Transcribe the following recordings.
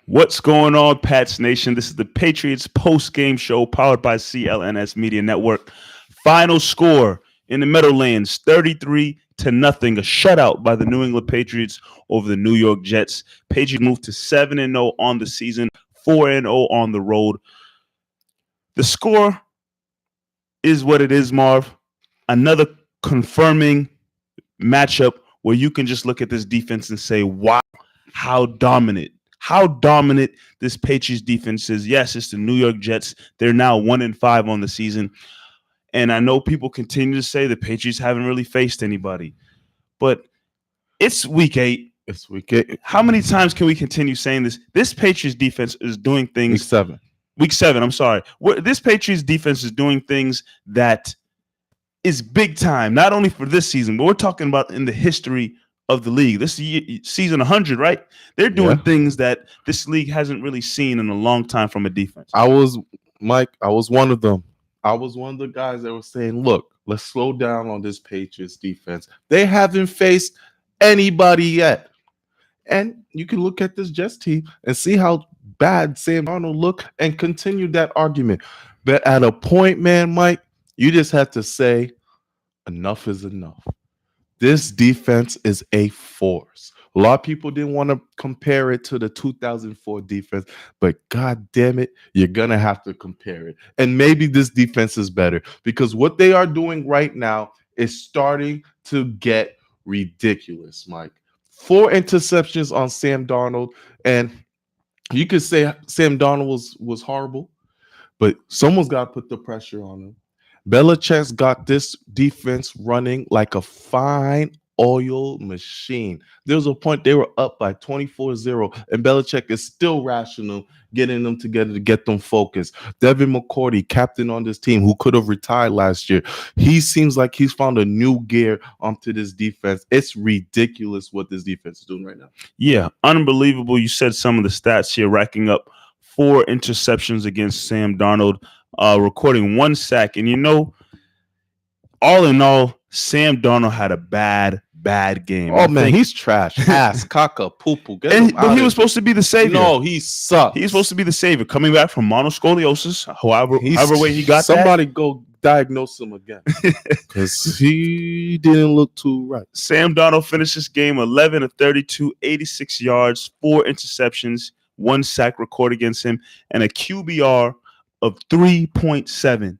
What's going on, Pats Nation? This is the Patriots post-game show powered by CLNS Media Network. Final score in the Meadowlands, 33 to nothing, a shutout by the New England Patriots over the New York Jets. Patriots moved to 7-0 on the season, 4-0 on the road. The score is what it is, Marv. Another confirming matchup where you can just look at this defense and say, wow, how dominant this Patriots defense is. Yes, it's the New York Jets. They're now 1-5 on the season. And I know people continue to say the Patriots haven't really faced anybody. But it's week 8. It's week 8. How many times can we continue saying this? This Patriots defense is doing things. Week 7. I'm sorry. This Patriots defense is doing things that is big time, not only for this season, but we're talking about in the history of the league. This is season 100, right? They're doing things that this league hasn't really seen in a long time from a defense. I was one of them. I was one of the guys that was saying, look, let's slow down on this Patriots defense. They haven't faced anybody yet. And you can look at this Jets team and see how bad Sam Darnold looked and continue that argument. But at a point, man, Mike, you just have to say enough is enough. This defense is a force. A lot of people didn't want to compare it to the 2004 defense, but God damn it, you're going to have to compare it. And maybe this defense is better because what they are doing right now is starting to get ridiculous, Mike. 4 interceptions on Sam Darnold, and you could say Sam Darnold was horrible, but someone's got to put the pressure on him. Belichick's got this defense running like a fine oil machine. There was a point they were up by 24-0, and Belichick is still rational, getting them together to get them focused. Devin McCourty, captain on this team, who could have retired last year, he seems like he's found a new gear onto this defense. It's ridiculous what this defense is doing right now. Yeah, unbelievable. You said some of the stats here, racking up 4 interceptions against Sam Darnold, recording 1 sack. And all in all, Sam Darnold had a bad game. Oh, man, he's trash. Ass, caca, poo-poo. But he was supposed to be the savior. No, he sucks. He's supposed to be the savior, coming back from monoscoliosis, however way he got somebody go diagnose him again because he didn't look too right. Sam Darnold finished this game 11 of 32, 86 yards, 4 interceptions, 1 sack recorded against him, and a QBR of 3.7.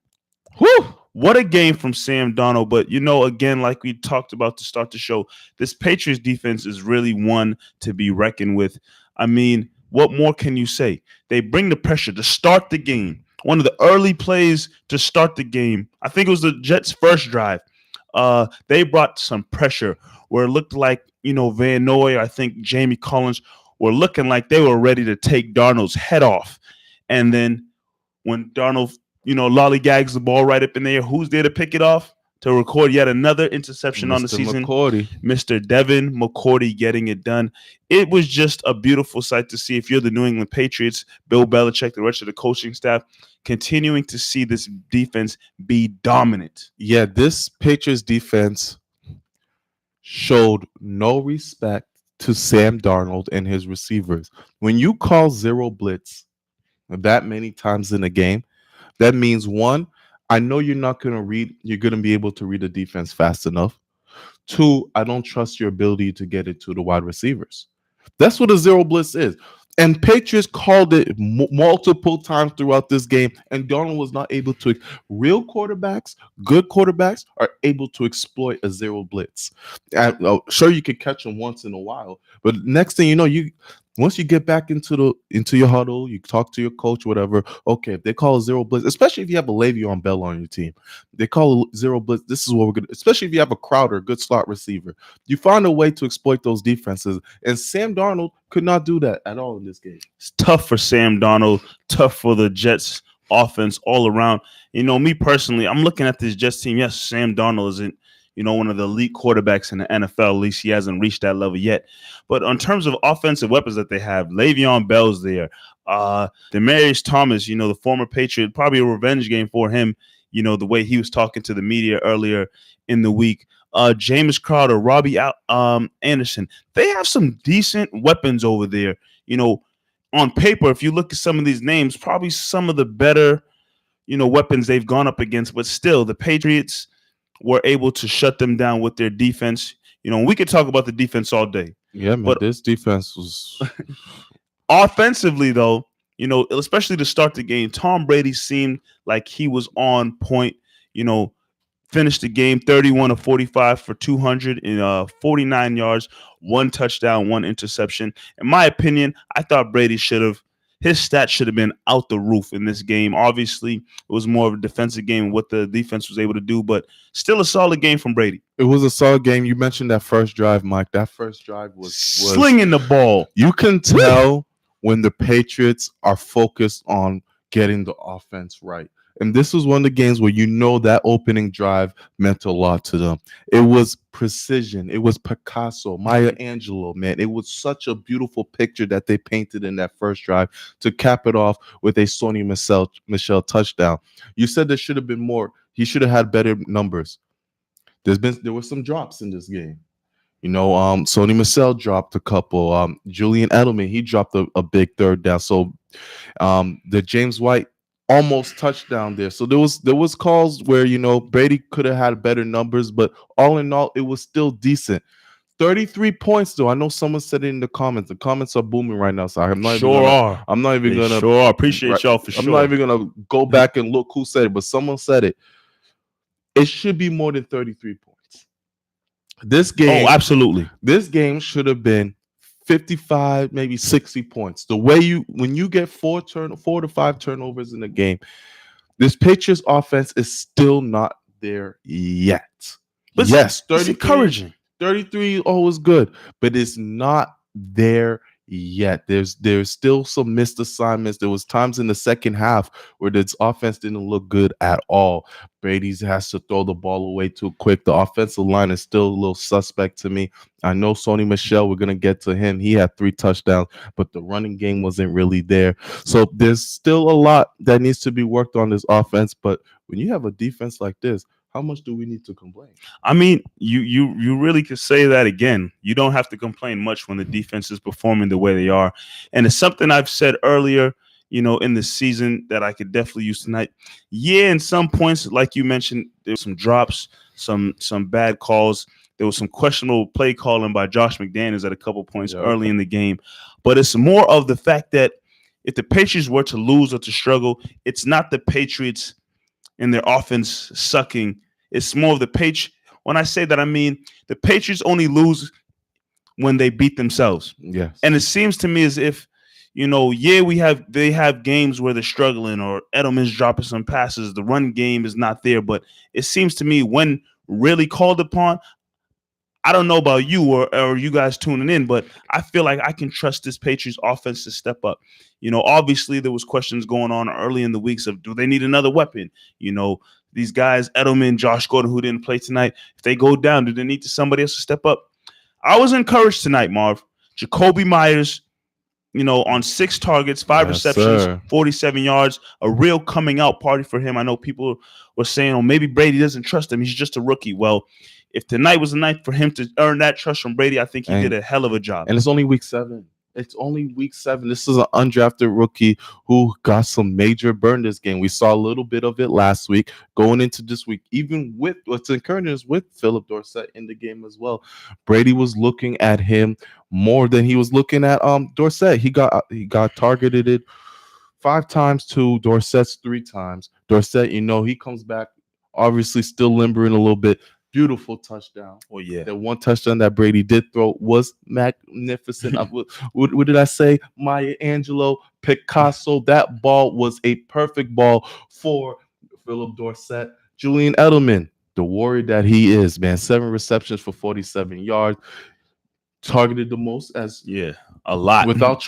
Whew! What a game from Sam Darnold. But, again, like we talked about to start the show, this Patriots defense is really one to be reckoned with. I mean, what more can you say? They bring the pressure to start the game. One of the early plays to start the game, I think it was the Jets' first drive. They brought some pressure where it looked like, Van Noy, I think Jamie Collins were looking like they were ready to take Darnold's head off. And then when Darnold lollygags the ball right up in there, who's there to pick it off? To record yet another interception on the season. Mr. Devin McCourty getting it done. It was just a beautiful sight to see. If you're the New England Patriots, Bill Belichick, the rest of the coaching staff, continuing to see this defense be dominant. Yeah, this Patriots defense showed no respect to Sam Darnold and his receivers. When you call zero blitz that many times in a game, that means, one, I know you're going to be able to read the defense fast enough. 2, I don't trust your ability to get it to the wide receivers. That's what a zero blitz is. And Patriots called it multiple times throughout this game, and Darnold was not able to. Real quarterbacks, good quarterbacks, are able to exploit a zero blitz. Sure, you could catch them once in a while, but next thing you know, once you get back into your huddle, you talk to your coach, whatever. Okay, if they call a zero blitz, especially if you have a Le'Veon Bell on your team, they call a zero blitz. This is what we're gonna. Especially if you have a Crowder, good slot receiver, you find a way to exploit those defenses. And Sam Darnold could not do that at all in this game. It's tough for Sam Darnold, tough for the Jets offense all around. Me personally, I'm looking at this Jets team. Yes, Sam Darnold isn't one of the elite quarterbacks in the NFL. At least he hasn't reached that level yet. But in terms of offensive weapons that they have, Le'Veon Bell's there. Demaryius Thomas, the former Patriot, probably a revenge game for him, the way he was talking to the media earlier in the week. James Crowder, Robbie Anderson. They have some decent weapons over there. on paper, if you look at some of these names, probably some of the better, weapons they've gone up against. But still, the Patriots were able to shut them down with their defense. We could talk about the defense all day, Yeah, man. but This defense was. offensively, though, especially to start the game, Tom Brady seemed like he was on point. You know, finished the game 31 of 45 for 249 yards, one touchdown, one interception. In my opinion, I thought Brady his stats should have been out the roof in this game. Obviously, it was more of a defensive game, what the defense was able to do, but still a solid game from Brady. It was a solid game. You mentioned that first drive, Mike. That first drive was slinging the ball. You can tell when the Patriots are focused on getting the offense right. And this was one of the games where that opening drive meant a lot to them. It was precision. It was Picasso, Maya Angelou, man. It was such a beautiful picture that they painted in that first drive to cap it off with a Sony Michel touchdown. You said there should have been more. He should have had better numbers. There were some drops in this game. Sony Michel dropped a couple. Julian Edelman, he dropped a big third down. So the James White almost touchdown there. So there was calls where Brady could have had better numbers, but all in all, it was still decent. 33 points though. I know someone said it in the comments. The comments are booming right now. So I'm not even gonna sure appreciate y'all for sure. I'm not even gonna go back and look who said it, but someone said it. It should be more than 33 points. This game, absolutely. This game should have been 55, maybe 60 points. The way when you get 4 to 5 turnovers in a game, this Patriots offense is still not there yet. But yes, 33, it's encouraging. 33 always good, but it's not there yet. There's still some missed assignments. There was times in the second half where this offense didn't look good at all. Brady has to throw the ball away too quick. The offensive line is still a little suspect to me. I know Sony Michel, we're going to get to him. He had 3 touchdowns, but the running game wasn't really there. So there's still a lot that needs to be worked on this offense. But when you have a defense like this, how much do we need to complain? I mean, you really could say that again. You don't have to complain much when the defense is performing the way they are. And it's something I've said earlier, in the season that I could definitely use tonight. Yeah, in some points, like you mentioned, there were some drops, some bad calls. There was some questionable play calling by Josh McDaniels at a couple points early in the game. But it's more of the fact that if the Patriots were to lose or to struggle, it's not the Patriots and their offense sucking. It's more of the Patriots. When I say that, I mean the Patriots only lose when they beat themselves. Yes. And it seems to me as if, they have games where they're struggling or Edelman's dropping some passes. The run game is not there. But it seems to me when really called upon, I don't know about you or you guys tuning in, but I feel like I can trust this Patriots offense to step up. Obviously there was questions going on early in the weeks of, do they need another weapon? These guys, Edelman, Josh Gordon, who didn't play tonight, if they go down, do they need somebody else to step up? I was encouraged tonight, Marv. Jacoby Myers, on 6 targets, 5 receptions, 47 yards, a real coming out party for him. I know people were saying, maybe Brady doesn't trust him. He's just a rookie. Well, if tonight was the night for him to earn that trust from Brady, I think he did a hell of a job. And it's only week 7. It's only week 7. This is an undrafted rookie who got some major burn this game. We saw a little bit of it last week. Going into this week, even with what's encouraging is with Philip Dorsett in the game as well. Brady was looking at him more than he was looking at Dorsett. He got targeted 5 times to Dorsett's 3 times. Dorsett, he comes back obviously still limbering a little bit. Beautiful touchdown. Oh, yeah. The one touchdown that Brady did throw was magnificent. What did I say? Maya Angelou, Picasso. That ball was a perfect ball for Philip Dorsett. Julian Edelman, the warrior that he is, man. 7 receptions for 47 yards. Targeted the most a lot. Without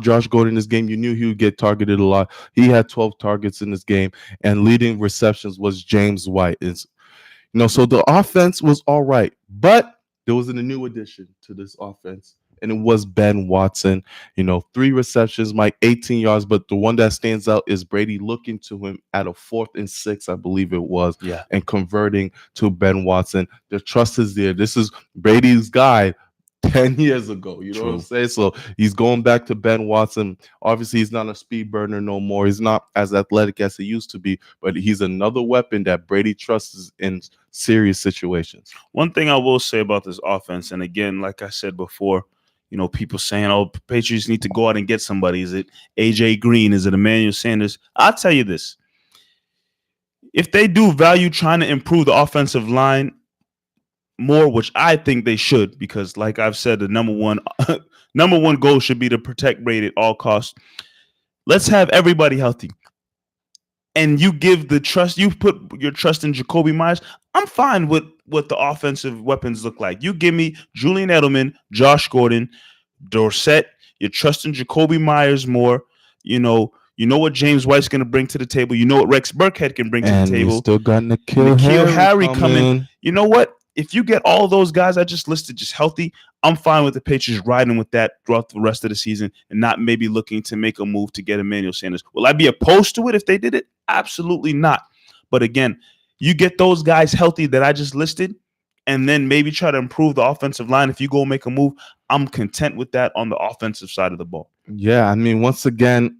Josh Gordon in this game, you knew he would get targeted a lot. He had 12 targets in this game, and leading receptions was James White. So the offense was all right, but there was a new addition to this offense, and it was Ben Watson. 3 receptions, Mike, 18 yards, but the one that stands out is Brady looking to him at a 4th and 6, I believe it was, and converting to Ben Watson. The trust is there. This is Brady's guy. 10 years ago. You know what I'm True. saying? So he's going back to Ben Watson. Obviously, he's not a speed burner no more. He's not as athletic as he used to be, but he's another weapon that Brady trusts in serious situations. One thing I will say about this offense, and again, like I said before, people saying, "Oh, Patriots need to go out and get somebody." Is it AJ Green? Is it Emmanuel Sanders? I'll tell you this: if they do value trying to improve the offensive line more, which I think they should, because like I've said, the number one number one goal should be to protect Brady at all costs. Let's have everybody healthy. And you give the trust, you put your trust in Jacoby Myers. I'm fine with what the offensive weapons look like. You give me Julian Edelman, Josh Gordon, Dorsett. You're trusting Jacoby Myers more. You know what James White's going to bring to the table. You know what Rex Burkhead can bring to the And you table. still got N'Keal N'Keal Harry coming. coming. You know what? If you get all those guys I just listed just healthy, I'm fine with the Patriots riding with that throughout the rest of the season and not maybe looking to make a move to get Emmanuel Sanders. Will I be opposed to it if they did it? Absolutely not. But again, you get those guys healthy that I just listed and then maybe try to improve the offensive line. If you go make a move, I'm content with that on the offensive side of the ball. Yeah, I mean, once again,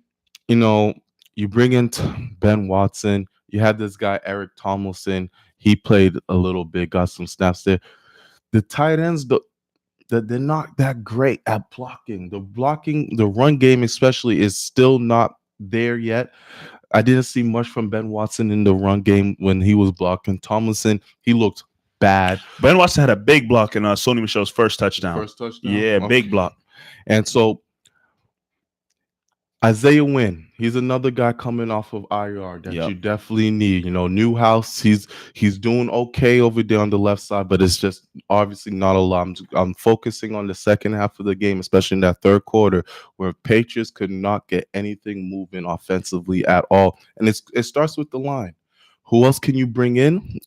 you bring in Ben Watson. You have this guy, Eric Tomlinson. He played a little bit, got some snaps there. The tight ends, they're not that great at blocking. The run game especially is still not there yet. I didn't see much from Ben Watson in the run game when he was blocking. Tomlinson, he looked bad. Ben Watson had a big block in Sony Michel's first touchdown. First touchdown? Yeah, big block. And so Isaiah Wynn, he's another guy coming off of IR that Yep. you definitely need. Newhouse, he's doing okay over there on the left side, but it's just obviously not a lot. I'm focusing on the second half of the game, especially in that third quarter, where Patriots could not get anything moving offensively at all. And it starts with the line. Who else can you bring in?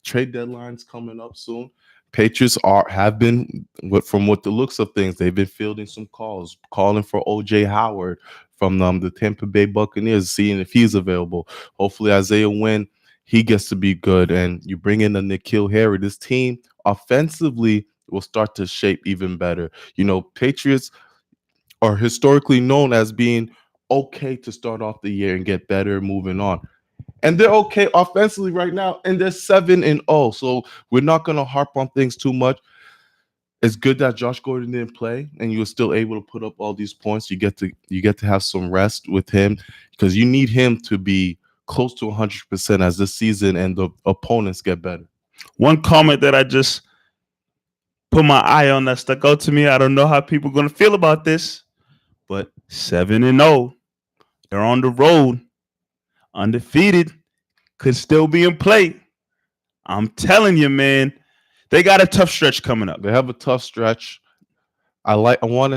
Trade deadline's coming up soon. Patriots have been, from what the looks of things, they've been fielding some calls, calling for OJ Howard from the Tampa Bay Buccaneers, seeing if he's available. Hopefully Isaiah Wynn, he gets to be good, and you bring in a N'Keal Harry. This team offensively will start to shape even better. Patriots are historically known as being okay to start off the year and get better moving on. And they're okay offensively right now, and they're 7-0. So we're not going to harp on things too much. It's good that Josh Gordon didn't play, and you were still able to put up all these points. You get to have some rest with him, because you need him to be close to 100% as this season and the opponents get better. One comment that I just put my eye on that stuck out to me. I don't know how people are going to feel about this, but 7-0, they're on the road, undefeated, could still be in play. I'm telling you, man, they got a tough stretch coming up. They have a tough stretch. I'm going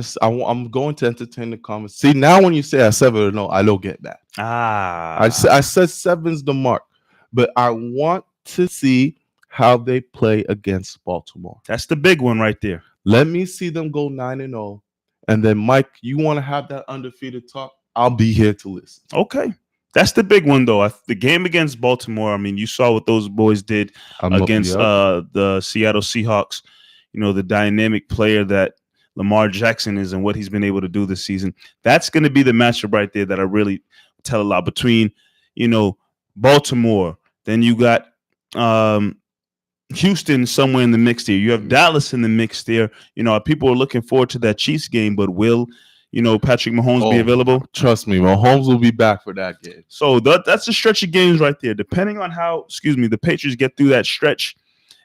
to entertain the comments. See, now when you say at 7-0, I don't get that. I said 7's the mark, but I want to see how they play against Baltimore. That's the big one right there. Let me see them go 9-0, and then Mike, you want to have that undefeated talk? I'll be here to listen. Okay. That's the big one, though. The game against Baltimore, I mean, you saw what those boys did against the Seattle Seahawks. The dynamic player that Lamar Jackson is and what he's been able to do this season. That's going to be the matchup right there that I really tell a lot between, Baltimore. Then you got Houston somewhere in the mix there. You have Dallas in the mix there. People are looking forward to that Chiefs game, but will Patrick Mahomes be available? Trust me, Mahomes will be back for that game. So that's a stretch of games right there. Depending on how, the Patriots get through that stretch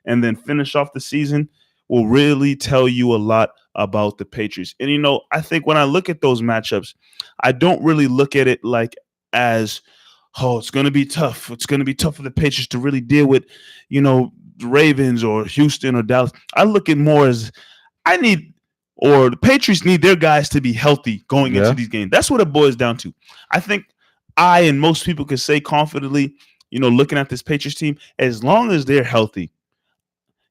and then finish off the season, will really tell you a lot about the Patriots. And, I think when I look at those matchups, I don't really look at it like as, it's going to be tough. It's going to be tough for the Patriots to really deal with, the Ravens or Houston or Dallas. I look at more as the Patriots need their guys to be healthy going into these games. That's what it boils down to. I think I and most people can say confidently, looking at this Patriots team, as long as they're healthy,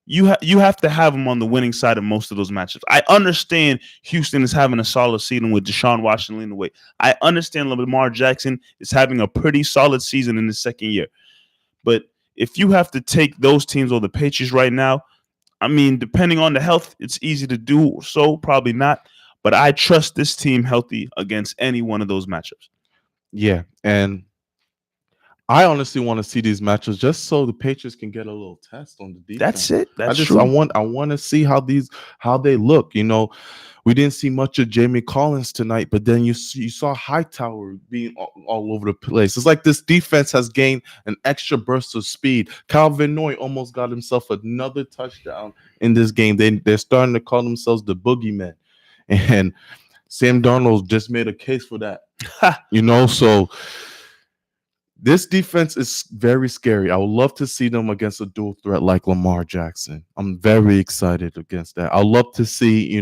you have to have them on the winning side of most of those matchups. I understand Houston is having a solid season with Deshaun Watson leading the way. I understand Lamar Jackson is having a pretty solid season in his second year. But if you have to take those teams or the Patriots right now, I mean, depending on the health, it's easy to do so, probably not. But I trust this team healthy against any one of those matchups. Yeah, and I honestly want to see these matches just so the Patriots can get a little test on the That's defense. it. I That's just I true. want I want to see how they look. We didn't see much of Jamie Collins tonight, but then you saw Hightower being all over the place. It's like this defense has gained an extra burst of speed. Calvin Noy almost got himself another touchdown in this game. They're starting to call themselves the boogeyman, and Sam Darnold just made a case for that. So this defense is very scary. I would love to see them against a dual threat like Lamar Jackson. I'm very excited against that. I'd love to see,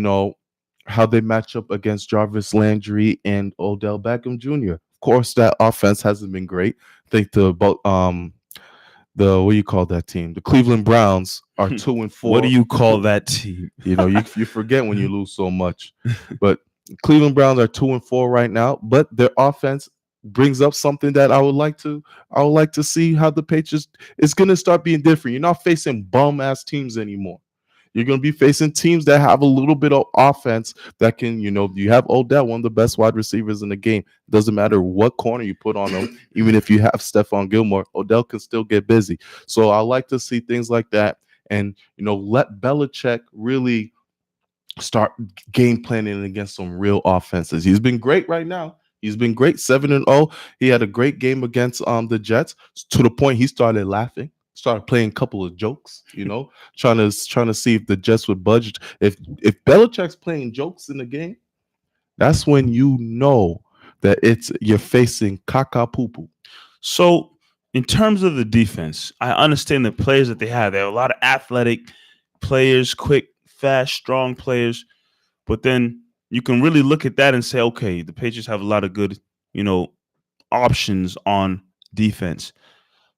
how they match up against Jarvis Landry and Odell Beckham Jr. Of course, that offense hasn't been great. I think the what do you call that team? The Cleveland Browns are 2 and What do 4. you call that team? You forget when you lose so much. But Cleveland Browns are 2 and 4 right now, but their offense brings up something that I would like to see how the Patriots is going to start being different. You're not facing bum ass teams anymore. You're going to be facing teams that have a little bit of offense that can, you have Odell, one of the best wide receivers in the game. Doesn't matter what corner you put on him, even if you have Stephon Gilmore, Odell can still get busy. So I like to see things like that and, let Belichick really start game planning against some real offenses. He's been great right now. He's been great, 7-0. He had a great game against the Jets to the point he started laughing, started playing a couple of jokes, trying to see if the Jets would budge. If Belichick's playing jokes in the game, that's when you know that you're facing caca poo poo. So, in terms of the defense, I understand the players that they have. They have a lot of athletic players, quick, fast, strong players. But then you can really look at that and say, okay, the Patriots have a lot of good, you know, options on defense.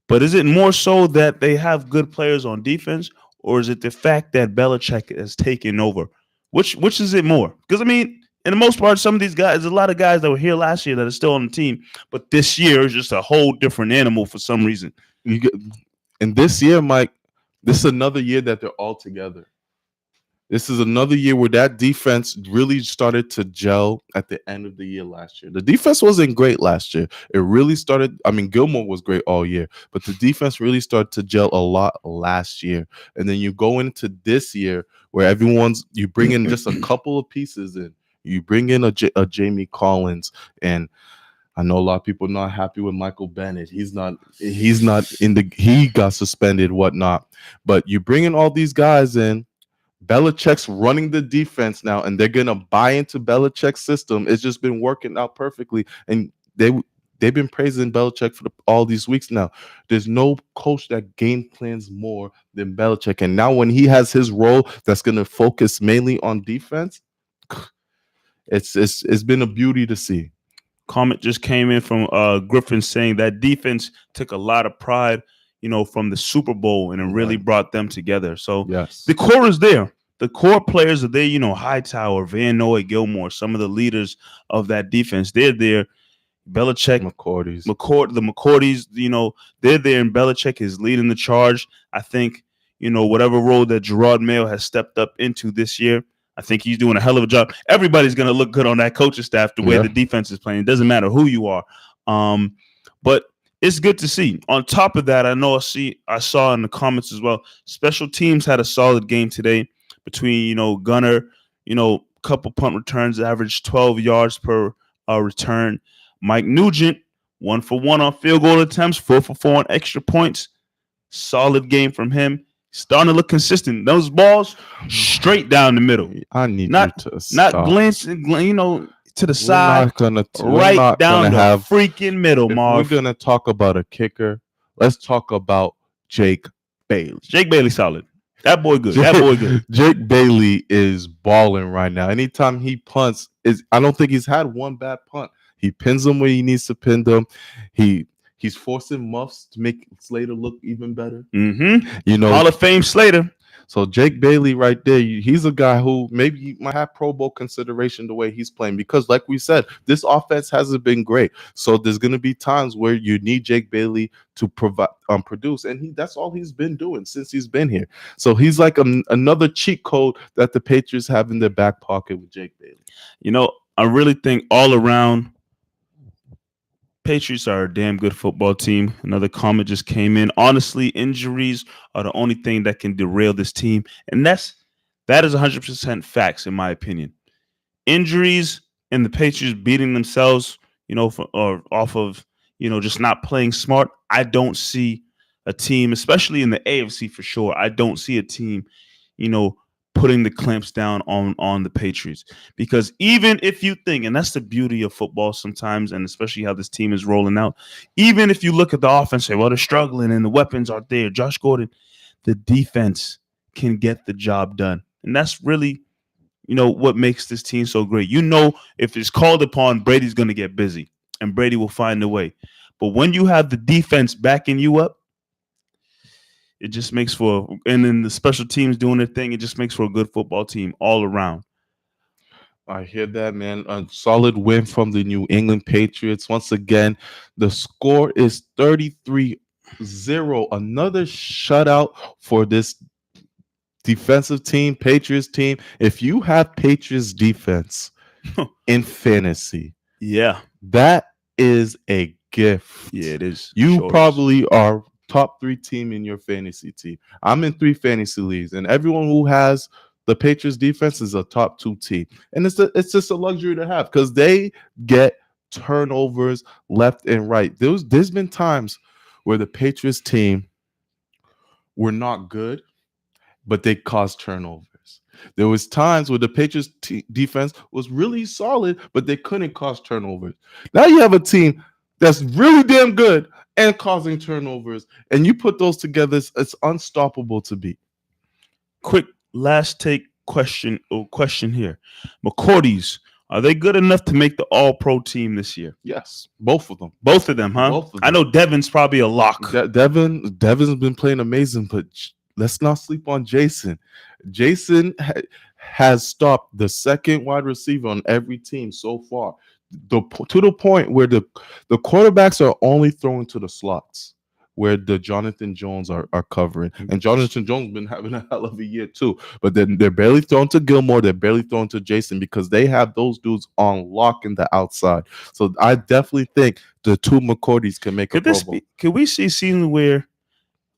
But is it more so that they have good players on defense, or is it the fact that Belichick has taken over? Which is it more? Because I mean, in the most part, some of these guys, there's a lot of guys that were here last year that are still on the team, but this year is just a whole different animal for some reason. You get, and this year, Mike, this is another year that they're all together. This is another year where that defense really started to gel at the end of the year last year. The defense wasn't great last year. It really started. I mean, Gilmore was great all year, but the defense really started to gel a lot last year. And then you go into this year where you bring in just a couple of pieces in. You bring in a Jamie Collins, and I know a lot of people not happy with Michael Bennett. He's not he got suspended, whatnot. But you bring in all these guys in. Belichick's running the defense now, and they're gonna buy into Belichick's system. It's just been working out perfectly, and they've been praising Belichick for all these weeks now. There's no coach that game plans more than Belichick, and now when he has his role that's gonna focus mainly on defense, it's been a beauty to see. Comment just came in from Griffin saying that defense took a lot of pride, from the Super Bowl, and it really Right. brought them together. So Yes. the core is there. The core players are there. Hightower, Van Noy, Gilmore, some of the leaders of that defense. They're there. Belichick, McCourty's. the McCourtys, they're there, and Belichick is leading the charge. I think, whatever role that Gerard Mayo has stepped up into this year, I think he's doing a hell of a job. Everybody's going to look good on that coaching staff the way Yeah. the defense is playing. It doesn't matter who you are. But it's good to see. On top of that, I saw in the comments as well, special teams had a solid game today between, Gunner, couple punt returns, averaged 12 yards per return. Mike Nugent, 1 for 1 on field goal attempts, 4 for 4 on extra points. Solid game from him. Starting to look consistent. Those balls straight down the middle. I need Not you to stop. glancing, to the We're side, not gonna. We're right not down gonna the have. freaking middle, If Marv. we're gonna talk about a kicker, let's talk about Jake Bailey. Jake Bailey solid. That boy good. That boy good. Jake Bailey is balling right now. Anytime he punts, I don't think he's had one bad punt. He pins them where he needs to pin them. He's forcing muffs to make Slater look even better. Mm-hmm. Hall of Fame Slater. So Jake Bailey right there, he's a guy who maybe you might have Pro Bowl consideration the way he's playing because, like we said, this offense hasn't been great. So there's going to be times where you need Jake Bailey to provide produce, and that's all he's been doing since he's been here. So he's like another cheat code that the Patriots have in their back pocket with Jake Bailey. You know, I really think all around Patriots are a damn good football team. Another comment just came in. Honestly, injuries are the only thing that can derail this team, and that is 100% facts in my opinion. Injuries and the Patriots beating themselves, or off of just not playing smart. I don't see a team, especially in the AFC for sure. I don't see a team, you know, putting the clamps down on the Patriots, because even if you think, and that's the beauty of football sometimes, and especially how this team is rolling out, even if you look at the offense, say, well, they're struggling and the weapons are there, Josh Gordon, the defense can get the job done, and that's really what makes this team so great. If it's called upon, Brady's going to get busy, and Brady will find a way. But when you have the defense backing you up, it just makes and then the special teams doing their thing, it just makes for a good football team all around. I hear that, man. A solid win from the New England Patriots. Once again, the score is 33-0. Another shutout for this defensive team, Patriots team. If you have Patriots defense in fantasy, yeah, that is a gift. Yeah, it is. You probably are top 3 team in your fantasy team. I'm in 3 fantasy leagues, and everyone who has the Patriots defense is a top 2 team. And it's just a luxury to have because they get turnovers left and right. There's been times where the Patriots team were not good, but they caused turnovers. There was times where the Patriots defense was really solid, but they couldn't cause turnovers. Now you have a team that's really damn good and causing turnovers, and you put those together, it's unstoppable to beat. Quick last take question here. McCourties, are they good enough to make the All-Pro team this year? Yes, both of them. Both of them, huh? Both of them. I know Devin's probably a lock. Devin's been playing amazing, but let's not sleep on Jason. Jason has stopped the second wide receiver on every team so far, to the point where the quarterbacks are only throwing to the slots where the Jonathan Jones are covering. And Jonathan Jones has been having a hell of a year too. But then they're barely throwing to Gilmore. They're barely throwing to Jason because they have those dudes on lock in the outside. So I definitely think the 2 McCourties can make a Pro Bowl. Could we see a season where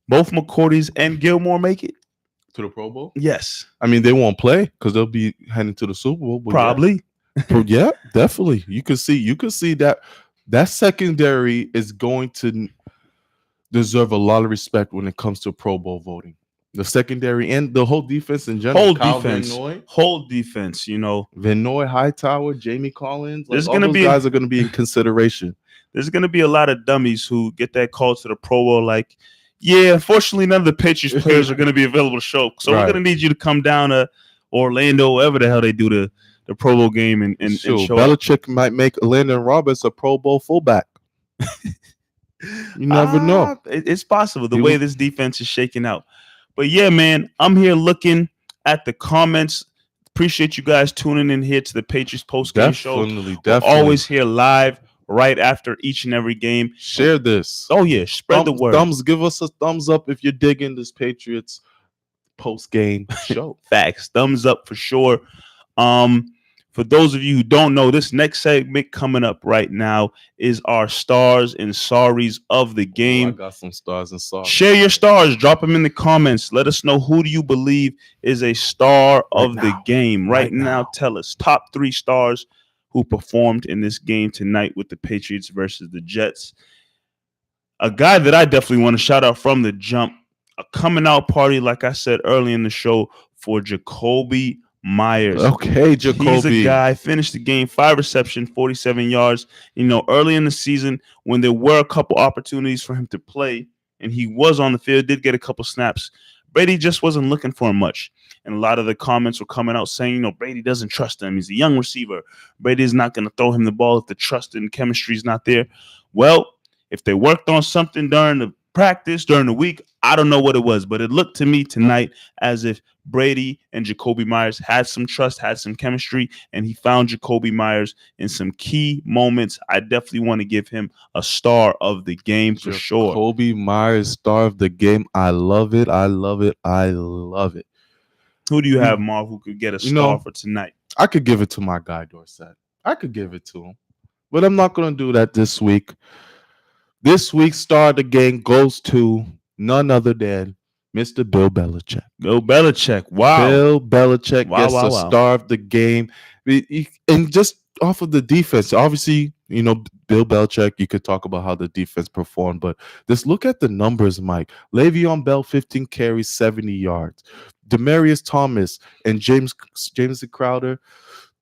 both McCourties and Gilmore make it to the Pro Bowl? Yes. I mean, they won't play because they'll be heading to the Super Bowl. Probably. Yeah, definitely. You can see that secondary is going to deserve a lot of respect when it comes to Pro Bowl voting. The secondary and the whole defense in general. Whole defense, Van Noy, Hightower, Jamie Collins. Guys are going to be in consideration. There's going to be a lot of dummies who get that call to the Pro Bowl like, yeah, unfortunately, none of the Patriots players are going to be available to show. So we're going to need you to come down to Orlando, wherever the hell they do the Pro Bowl game and show Belichick might make Landon Roberts a Pro Bowl fullback. You never know. It's possible the way this defense is shaking out. But yeah, man, I'm here looking at the comments. Appreciate you guys tuning in here to the Patriots Postgame show. Definitely. Always here live right after each and every game. Share this. Oh yeah, spread the word. Give us a thumbs up if you're digging this Patriots Postgame show. Facts. Thumbs up for sure. For those of you who don't know, this next segment coming up right now is our stars and sorries of the game. I got some stars and sorries. Share your stars. Drop them in the comments. Let us know who do you believe is a star of the game. Right now, tell us top 3 stars who performed in this game tonight with the Patriots versus the Jets. A guy that I definitely want to shout out from the jump, a coming out party, like I said early in the show, for Jacoby Myers. Okay, Jacoby. He's a guy, finished the game, 5 receptions, 47 yards. Early in the season when there were a couple opportunities for him to play and he was on the field, did get a couple snaps, Brady just wasn't looking for him much. And a lot of the comments were coming out saying, Brady doesn't trust him. He's a young receiver. Brady is not going to throw him the ball if the trust and chemistry is not there. Well, if they worked on something during the practice, during the week. I don't know what it was, but it looked to me tonight as if Brady and Jacoby Myers had some trust, had some chemistry, and he found Jacoby Myers in some key moments. I definitely want to give him a star of the game for sure. Jacoby Myers, star of the game. I love it. I love it. I love it. Who do you have, Marv, who could get a You star know, for tonight? I could give it to my guy Dorsett. I could give it to him, but I'm not going to do that this week. This week's star of the game goes to none other than Mr. Bill Belichick. Bill Belichick. Wow. Bill Belichick Wow, gets wow, the wow. star of the game. And just off of the defense, obviously, Bill Belichick, you could talk about how the defense performed, but just look at the numbers, Mike. Le'Veon Bell, 15 carries, 70 yards. Demaryius Thomas and James Crowder,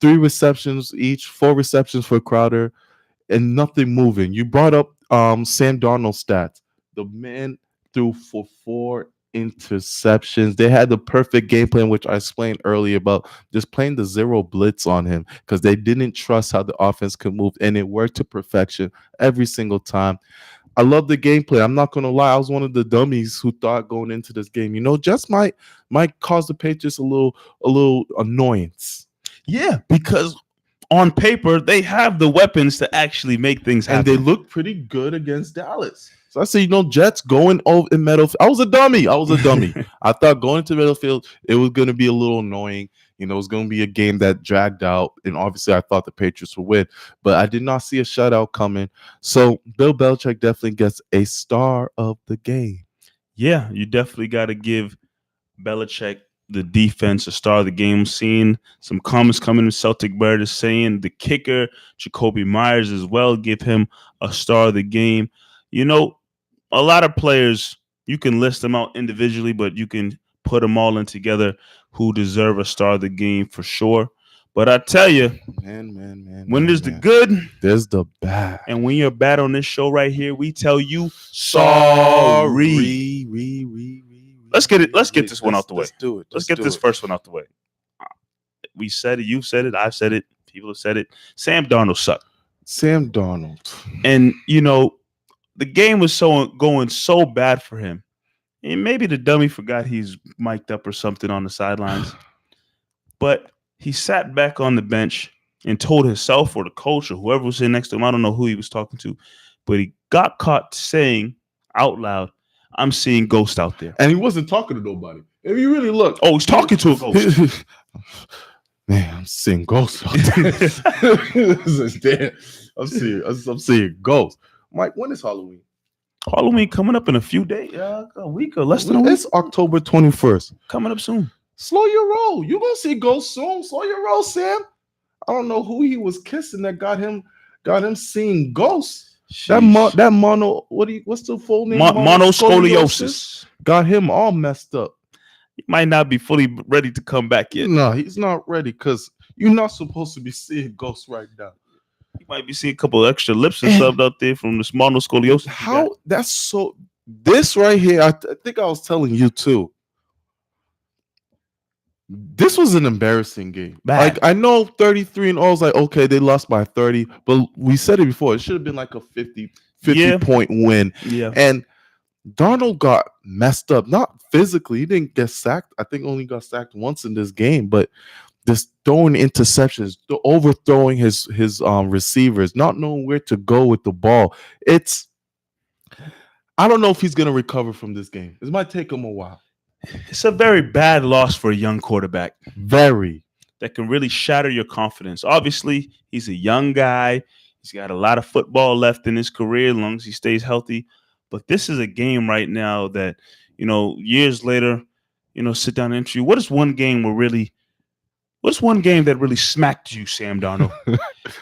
3 receptions each, 4 receptions for Crowder, and nothing moving. You brought up Sam Darnold's stats. The man threw for 4 interceptions. They had the perfect game plan, which I explained earlier about just playing the zero blitz on him because they didn't trust how the offense could move, and it worked to perfection every single time. I love the gameplay. I'm not gonna lie. I was one of the dummies who thought going into this game, just might cause the Patriots a little annoyance. Yeah, because on paper they have the weapons to actually make things happen. And they look pretty good against Dallas. So I say, Jets going over in Meadowfield. I was a dummy. I thought going to Meadowfield, it was going to be a little annoying. It was going to be a game that dragged out. And obviously, I thought the Patriots would win. But I did not see a shutout coming. So Bill Belichick definitely gets a star of the game. Yeah, you definitely got to give Belichick the defense a star of the game. Seeing some comments coming to Celtic Bird is saying the kicker, Jacoby Myers as well, give him a star of the game. A lot of players, you can list them out individually, but you can put them all in together who deserve a star of the game for sure. But I tell you, when there's the good, there's the bad. And when you're bad on this show right here, we tell you sorry. Let's get this one out the way. Let's do it. Let's get this first one out the way. We said it. You said it. I've said it. People have said it. Sam Darnold sucked. Sam Darnold. And, the game was going so bad for him. And maybe the dummy forgot he's mic'd up or something on the sidelines. But he sat back on the bench and told himself or the coach or whoever was sitting next to him, I don't know who he was talking to, but he got caught saying out loud, "I'm seeing ghosts out there." And he wasn't talking to nobody. If you really look. Oh, he's talking to a ghost. Man, I'm seeing ghosts out there. I'm seeing ghosts. Mike, when is Halloween? Halloween coming up in a few days, a week or less than a week. It's October 21st. Coming up soon. Slow your roll. You're going to see ghosts soon. Slow your roll, Sam. I don't know who he was kissing that got him seeing ghosts. Sheesh. That mono, what's the full name? Monoscoliosis. Got him all messed up. He might not be fully ready to come back yet. No, he's not ready because you're not supposed to be seeing ghosts right now. You might be seeing a couple of extra lips and stuff out there from this monoscoliosis. How that's so. This right here, I think I was telling you too. This was an embarrassing game. Bad. Like I know 33 and all was like, okay, they lost by 30, but we said it before. It should have been like a 50 point win. Yeah. And Darnold got messed up, not physically. He didn't get sacked. I think only got sacked once in this game, but just throwing interceptions, overthrowing his receivers, not knowing where to go with the ball. I don't know if he's going to recover from this game. This might take him a while. It's a very bad loss for a young quarterback. Very. That can really shatter your confidence. Obviously, he's a young guy. He's got a lot of football left in his career as long as he stays healthy. But this is a game right now that, years later, sit down and interview. What is one game that really smacked you, Sam Darnold?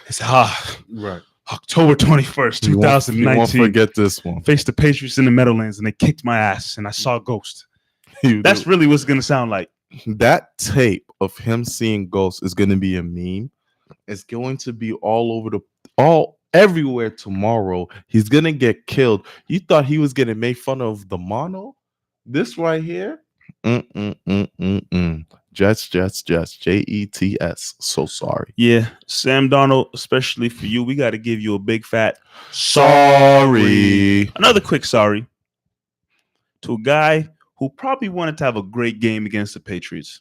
It's right. October 21st, 2019. You won't forget this one. Faced the Patriots in the Meadowlands, and they kicked my ass, and I saw a ghost. That's really what it's going to sound like. That tape of him seeing ghosts is going to be a meme. It's going to be everywhere tomorrow. He's going to get killed. You thought he was going to make fun of the mono? This right here? Jets, Jets. So sorry. Yeah, Sam Darnold, especially for you, we got to give you a big fat sorry. Another quick sorry to a guy who probably wanted to have a great game against the Patriots.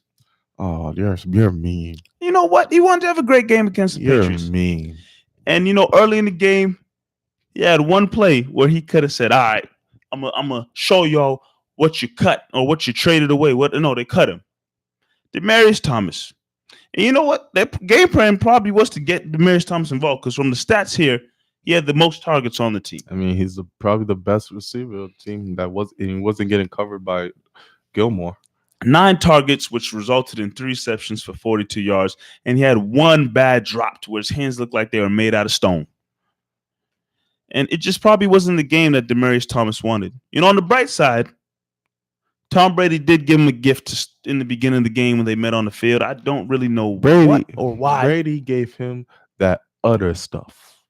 Oh, you're mean. You know what? He wanted to have a great game against the You're Patriots. mean. And early in the game, he had one play where he could have said, "All right, I'm gonna show y'all what you cut or what you traded away." No, they cut him. Demaryius Thomas. And you know what? Their game plan probably was to get Demaryius Thomas involved because from the stats here, he had the most targets on the team. I mean, he's probably the best receiver of the team and he wasn't getting covered by Gilmore. 9 targets, which resulted in 3 receptions for 42 yards, and he had one bad drop to where his hands looked like they were made out of stone. And it just probably wasn't the game that Demaryius Thomas wanted. On the bright side, Tom Brady did give him a gift in the beginning of the game when they met on the field. I don't really know what or why. Brady gave him that other stuff.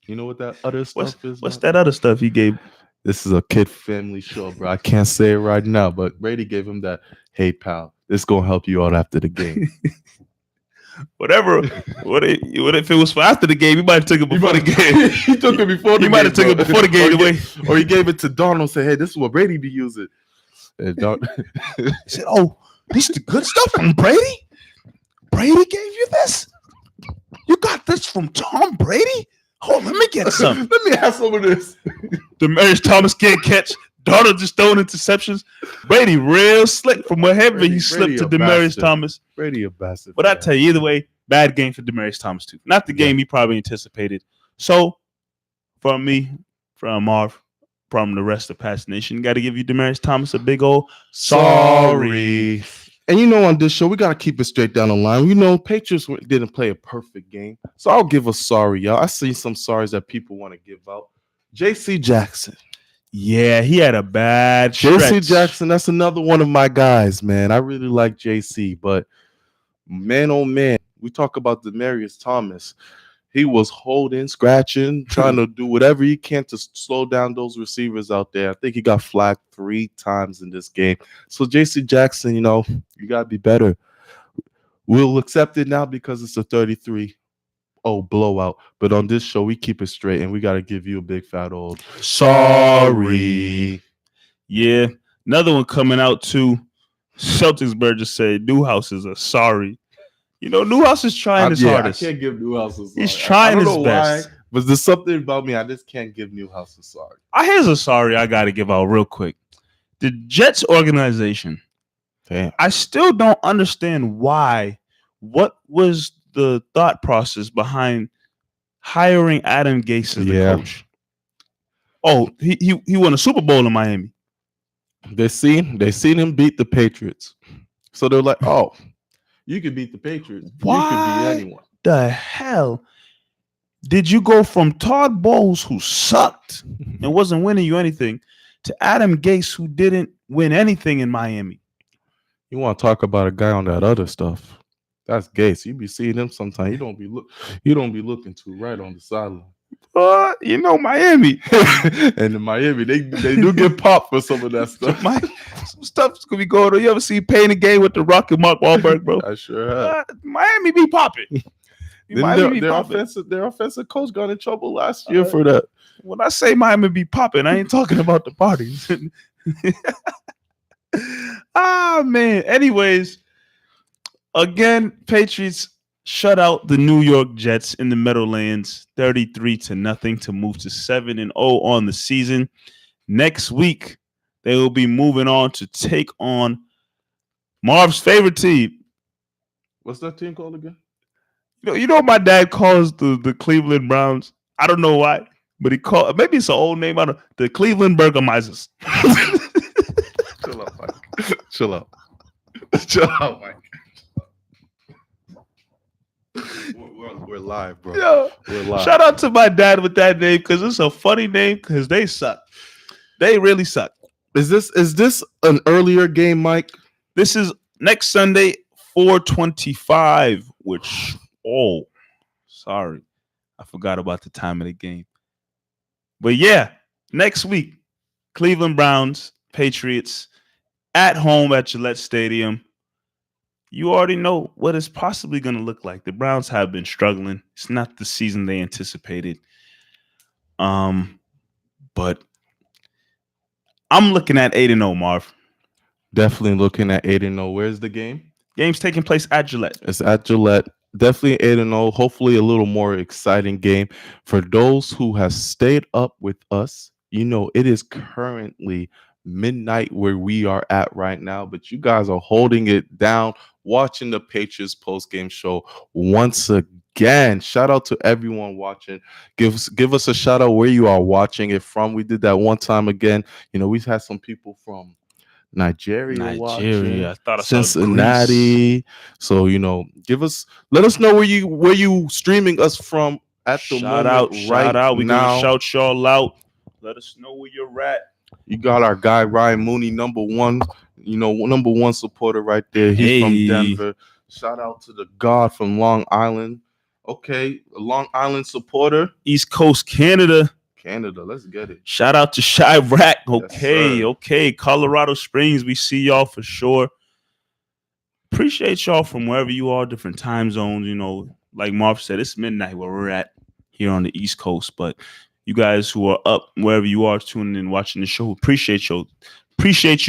You know what that other stuff is? What's that other stuff he gave? This is a kid family show, bro. I can't say it right now, but Brady gave him that, hey, pal, this going to help you out after the game. Whatever. What if it was for after the game? He might have took it before the game. He took it before the game. He might have took it before the game. Or he gave it to Donald and said, hey, this is what Brady be using. And he said, oh, this is the good stuff from Brady? Brady gave you this? You got this from Tom Brady? Oh, let me get some. Let me have some of this. Demaryius Thomas can't catch. Darnold just throwing interceptions. Brady real slick from wherever he slipped to Demaryius Thomas. Brady a bastard. But I tell you, either way, bad game for Demaryius Thomas too. Not the game he probably anticipated. So, from me, from Marv, from the rest of Pats Nation, got to give you Demaryius Thomas a big old sorry. And on this show, we got to keep it straight down the line. Patriots didn't play a perfect game. So I'll give a sorry, y'all. I see some sorries that people want to give out. J.C. Jackson. Yeah, he had a bad stretch. J.C. Jackson, that's another one of my guys, man. I really like J.C., but man, oh man, we talk about Demaryius Thomas. He was holding, scratching, trying to do whatever he can to slow down those receivers out there. I think he got flagged 3 times in this game. So J.C. Jackson, you got to be better. We'll accept it now because it's a 33-0 blowout. But on this show, we keep it straight, and we got to give you a big fat old sorry. Yeah, another one coming out too. Celticsburg just said Newhouse is a sorry. Newhouse is trying his hardest. I can't give Newhouse a sorry. He's trying his best. Why, but there's something about me. I just can't give Newhouse a sorry. Here's a sorry I got to give out real quick. The Jets organization. Damn. I still don't understand why. What was the thought process behind hiring Adam Gase as the coach? Oh, he won a Super Bowl in Miami. They seen him beat the Patriots. So they're like, oh, you could beat the Patriots. Why you could beat anyone. The hell did you go from Todd Bowles, who sucked and wasn't winning you anything, to Adam Gase, who didn't win anything in Miami? You want to talk about a guy on that other stuff? That's Gase. You be seeing him sometimes. You don't be looking too right on the sideline. Miami. And in Miami, they do get popped for some of that stuff. Some stuff's gonna be going on. You ever see Pain and Gain with The Rock and Mark Wahlberg, bro? I sure have. Miami be popping. Their offensive coach got in trouble last year for that. When I say Miami be popping, I ain't talking about the parties. Man. Anyways, again, Patriots shut out the New York Jets in the Meadowlands 33-0 to move to 7-0 on the season. Next week, they will be moving on to take on Marv's favorite team. What's that team called again? You know what my dad calls the Cleveland Browns? I don't know why, but maybe it's an old name. I don't know. The Cleveland Burgermeisers. Chill out, Mike. Chill out. Chill out, Mike. We're live, bro. Yo, we're live. Shout out to my dad with that name because it's a funny name because they suck. They really suck. Is this an earlier game, Mike? This is next Sunday, 4:25, which, sorry. I forgot about the time of the game. But yeah, next week, Cleveland Browns, Patriots, at home at Gillette Stadium. You already know what it's possibly going to look like. The Browns have been struggling. It's not the season they anticipated. But I'm looking at 8-0, Marv. Definitely looking at 8-0. Where's the game? Game's taking place at Gillette. It's at Gillette. Definitely 8-0. Hopefully, a little more exciting game. For those who have stayed up with us, it is currently midnight where we are at right now, but you guys are holding it down, watching the Patriots post-game show once again. Shout out to everyone watching. Give us a shout out where you are watching it from. We did that one time again. We've had some people from Nigeria watching, I thought I saw Greece. Cincinnati. So let us know where you streaming us from at the moment. Shout out. We're gonna shout y'all out. Let us know where you're at. You got our guy Ryan Mooney, number one supporter right there. He's from Denver. Shout out to the God from Long Island. Okay, a Long Island supporter. East Coast Canada. Let's get it. Shout out to Chirac. Okay, Yes, okay. Colorado Springs, we see y'all for sure. Appreciate y'all from wherever you are, different time zones. Like Marv said, it's midnight where we're at here on the East Coast. But you guys who are up wherever you are tuning in, watching the show, appreciate you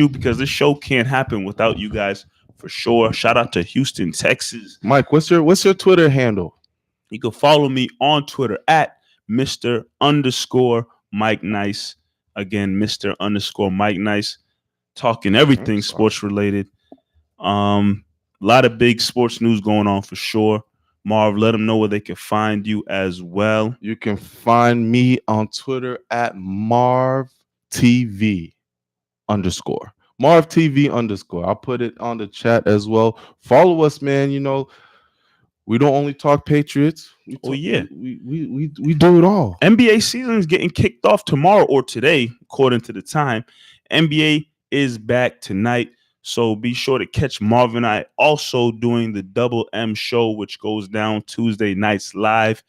because this show can't happen without you guys for sure. Shout out to Houston, Texas. Mike, what's your Twitter handle? You can follow me on Twitter at Mr._Mike Nice. Again, Mr._Mike Nice. Talking everything sports related. A lot of big sports news going on for sure. Marv, let them know where they can find you as well. You can find me on Twitter at MarvTV_. MarvTV_. I'll put it on the chat as well. Follow us, man. We don't only talk Patriots. We do it all. NBA season is getting kicked off tomorrow or today, according to the time. NBA is back tonight, so be sure to catch Marv and I also doing the Double M show, which goes down Tuesday nights live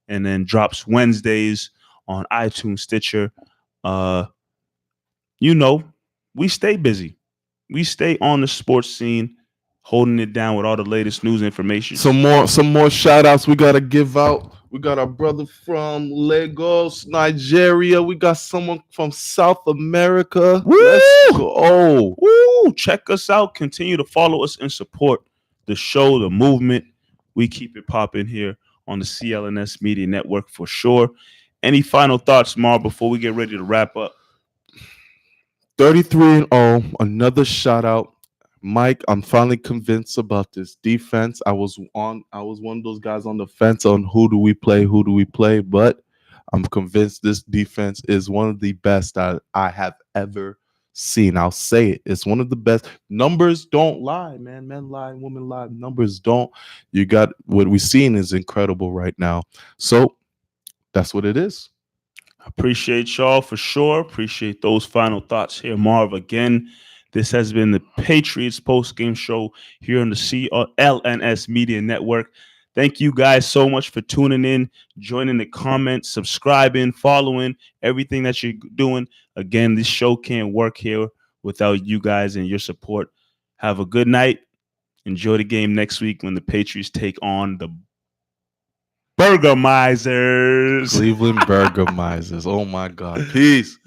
and then drops Wednesdays on iTunes, Stitcher. We stay busy. We stay on the sports scene, holding it down with all the latest news information. Some more shout outs we gotta give out. We got our brother from Lagos, Nigeria. We got someone from South America. Woo! Let's go. Woo! Check us out. Continue to follow us and support the show, the movement. We keep it popping here on the CLNS Media Network for sure. Any final thoughts, Mar, before we get ready to wrap up? 33-0. Another shout out. Mike, I'm finally convinced about this defense. I was one of those guys on the fence on who do we play, but I'm convinced this defense is one of the best that I have ever seen. I'll say it. It's one of the best. Numbers don't lie, man. Men lie, women lie. Numbers don't. You got what we're seeing is incredible right now. So that's what it is. Appreciate y'all for sure. Appreciate those final thoughts here, Marv. Again, this has been the Patriots post-game show here on the CLNS Media Network. Thank you guys so much for tuning in, joining the comments, subscribing, following, everything that you're doing. Again, this show can't work here without you guys and your support. Have a good night. Enjoy the game next week when the Patriots take on the Burgermizers. Cleveland Burgermizers. Oh, my God. Peace.